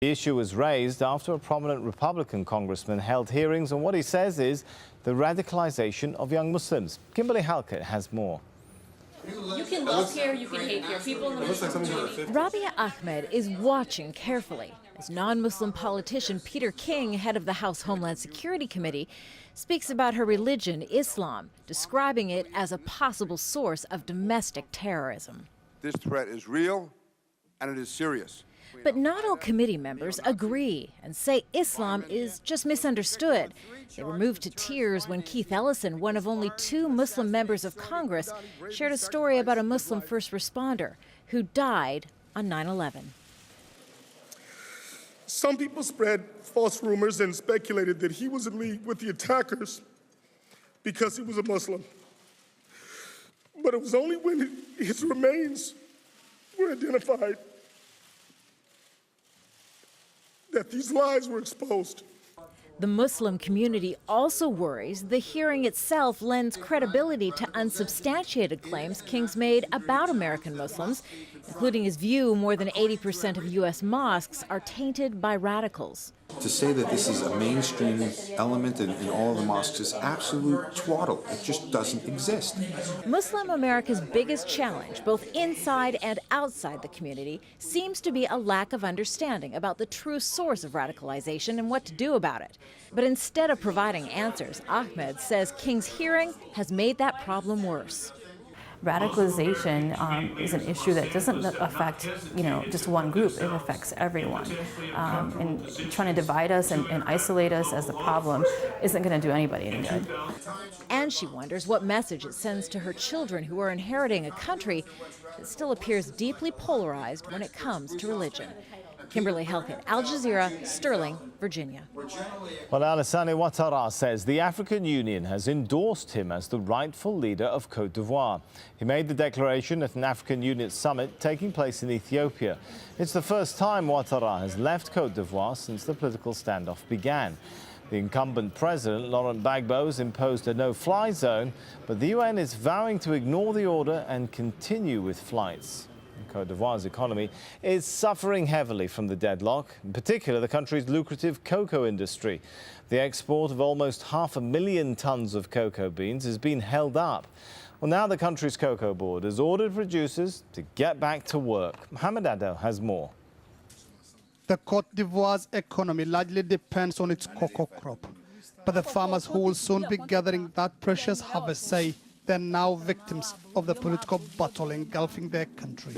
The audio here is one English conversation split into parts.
The issue was raised after a prominent Republican congressman held hearings on what he says is the radicalization of young Muslims. Kimberly Halkett has more. You can love here, you can hate here. People in the Muslim community. Rabia Ahmed is watching carefully as non-Muslim politician Peter King, head of the House Homeland Security Committee, speaks about her religion, Islam, describing it as a possible source of domestic terrorism. This threat is real and it is serious. But not all committee members agree and say Islam is just misunderstood. They were moved to tears when Keith Ellison, one of only 2 Muslim members of Congress, shared a story about a Muslim first responder who died on 9/11. Some people spread false rumors and speculated that he was in league with the attackers because he was a Muslim. But it was only when his remains were identified that these lies were exposed. The Muslim community also worries the hearing itself lends credibility to unsubstantiated claims King's made about American Muslims, including his view more than 80% of U.S. mosques are tainted by radicals. To say that this is a mainstream element in all of the mosques is absolute twaddle. It just doesn't exist. Muslim America's biggest challenge, both inside and outside the community, seems to be a lack of understanding about the true source of radicalization and what to do about it. But instead of providing answers, Ahmed says King's hearing has made that problem worse. Radicalization is an issue that doesn't affect, just one group. It affects everyone. And trying to divide us and isolate us as the problem isn't going to do anybody any good. And she wonders what message it sends to her children who are inheriting a country that still appears deeply polarized when it comes to religion. Kimberly Halkett, Al Jazeera, Sterling, Virginia. Well, Alassane Ouattara says the African Union has endorsed him as the rightful leader of Côte d'Ivoire. He made the declaration at an African Union summit taking place in Ethiopia. It's the first time Ouattara has left Côte d'Ivoire since the political standoff began. The incumbent president, Laurent Gbagbo, has imposed a no-fly zone, but the UN is vowing to ignore the order and continue with flights. Côte d'Ivoire's economy is suffering heavily from the deadlock, in particular the country's lucrative cocoa industry. The export of almost 500,000 tons of cocoa beans has been held up. Well, now the country's cocoa board has ordered producers to get back to work. Mohamed Addo has more. The Côte d'Ivoire's economy largely depends on its cocoa crop, but the farmers who will soon be gathering that precious harvest say they're now victims of the political battle engulfing their country.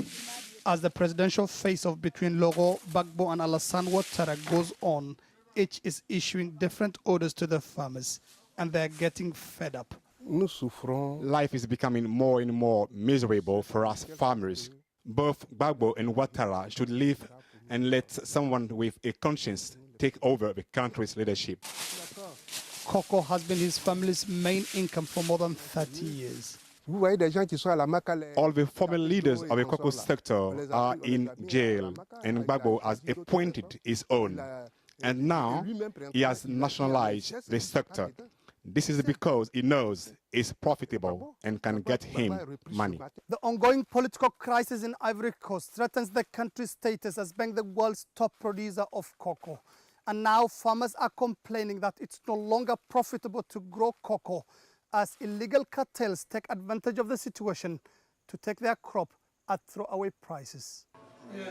As the presidential face-off between Laurent Gbagbo and Alassane Ouattara goes on, each is issuing different orders to the farmers, and they're getting fed up. Life is becoming more and more miserable for us farmers. Both Gbagbo and Ouattara should leave and let someone with a conscience take over the country's leadership. Cocoa has been his family's main income for more than 30 years. All the former leaders of the cocoa sector are in jail, and Gbagbo has appointed his own. And now he has nationalized the sector. This is because he knows it's profitable and can get him money. The ongoing political crisis in Ivory Coast threatens the country's status as being the world's top producer of cocoa. And now farmers are complaining that it's no longer profitable to grow cocoa as illegal cartels take advantage of the situation to take their crop at throwaway prices.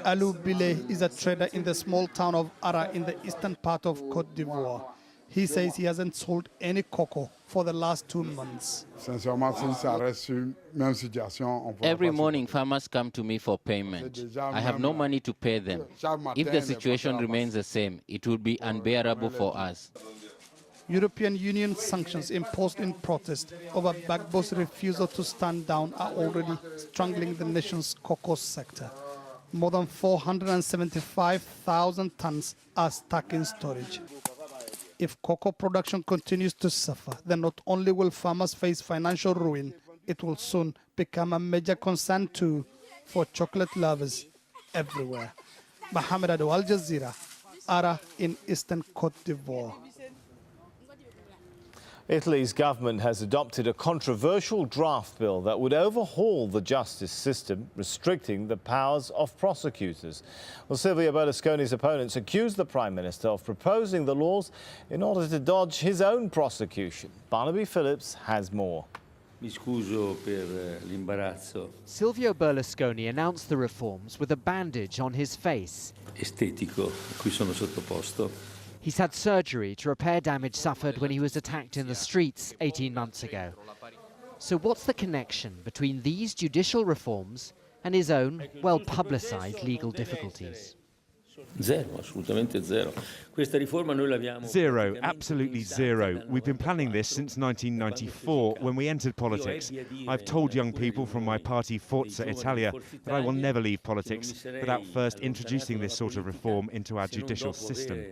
Alou Bile is a trader in the small town of Ara in the eastern part of Côte d'Ivoire. He says he hasn't sold any cocoa for the last 2 months. Every morning, farmers come to me for payment. I have no money to pay them. If the situation remains the same, it will be unbearable for us. European Union sanctions imposed in protest over Gbagbo's refusal to stand down are already strangling the nation's cocoa sector. More than 475,000 tons are stuck in storage. If cocoa production continues to suffer, then not only will farmers face financial ruin, it will soon become a major concern too for chocolate lovers everywhere. Mohamed Addo, Al Jazeera, Ara in eastern Côte d'Ivoire. Italy's government has adopted a controversial draft bill that would overhaul the justice system, restricting the powers of prosecutors. Well, Silvio Berlusconi's opponents accused the Prime Minister of proposing the laws in order to dodge his own prosecution. Barnaby Phillips has more. Silvio Berlusconi announced the reforms with a bandage on his face. Estetico, a cui sono sottoposto. He's had surgery to repair damage suffered when he was attacked in the streets 18 months ago. So what's the connection between these judicial reforms and his own well-publicised legal difficulties? Zero, assolutamente zero. Questa riforma noi l'abbiamo... Zero, absolutely zero. We've been planning this since 1994 when we entered politics. I've told young people from my party Forza Italia that I will never leave politics without first introducing this sort of reform into our judicial system.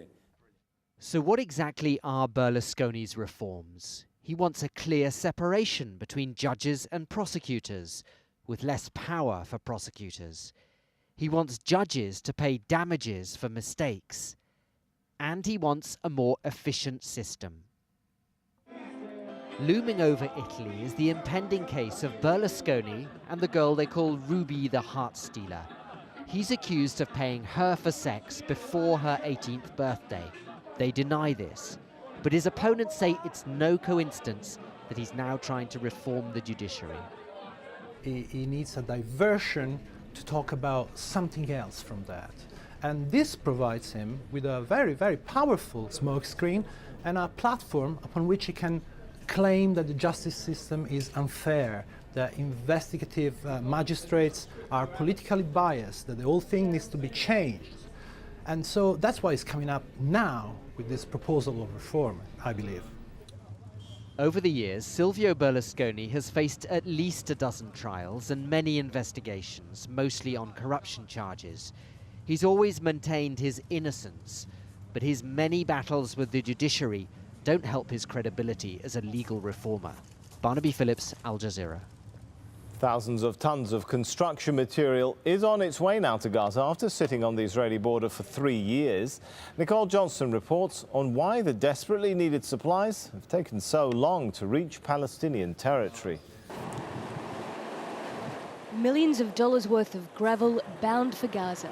So what exactly are Berlusconi's reforms? He wants a clear separation between judges and prosecutors, with less power for prosecutors. He wants judges to pay damages for mistakes. And he wants a more efficient system. Looming over Italy is the impending case of Berlusconi and the girl they call Ruby the Heart Stealer. He's accused of paying her for sex before her 18th birthday. They deny this, but his opponents say it's no coincidence that he's now trying to reform the judiciary. He needs a diversion to talk about something else from that. And this provides him with a very, very powerful smokescreen and a platform upon which he can claim that the justice system is unfair, that investigative magistrates are politically biased, that the whole thing needs to be changed. And so that's why it's coming up now with this proposal of reform, I believe. Over the years, Silvio Berlusconi has faced at least a dozen trials and many investigations, mostly on corruption charges. He's always maintained his innocence, but his many battles with the judiciary don't help his credibility as a legal reformer. Barnaby Phillips, Al Jazeera. Thousands of tons of construction material is on its way now to Gaza after sitting on the Israeli border for 3 years. Nicole Johnson reports on why the desperately needed supplies have taken so long to reach Palestinian territory. Millions of dollars worth of gravel bound for Gaza.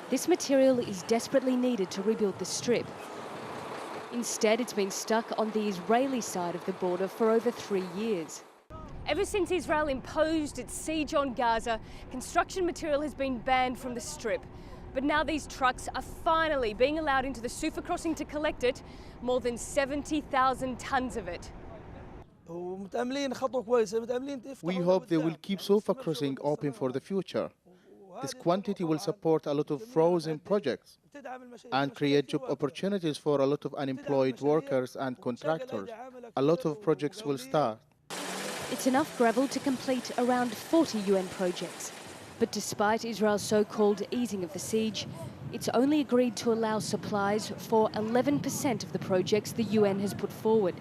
This material is desperately needed to rebuild the strip. Instead, it's been stuck on the Israeli side of the border for over 3 years. Ever since Israel imposed its siege on Gaza, construction material has been banned from the strip. But now these trucks are finally being allowed into the Sufa crossing to collect it, more than 70,000 tons of it. We hope they will keep Sufa crossing open for the future. This quantity will support a lot of frozen projects and create job opportunities for a lot of unemployed workers and contractors. A lot of projects will start. It's enough gravel to complete around 40 UN projects. But despite Israel's so-called easing of the siege, it's only agreed to allow supplies for 11% of the projects the UN has put forward.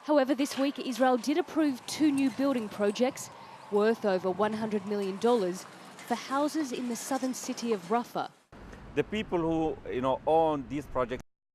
However, this week Israel did approve 2 new building projects worth over $100 million for houses in the southern city of Rafah. The people who own these projects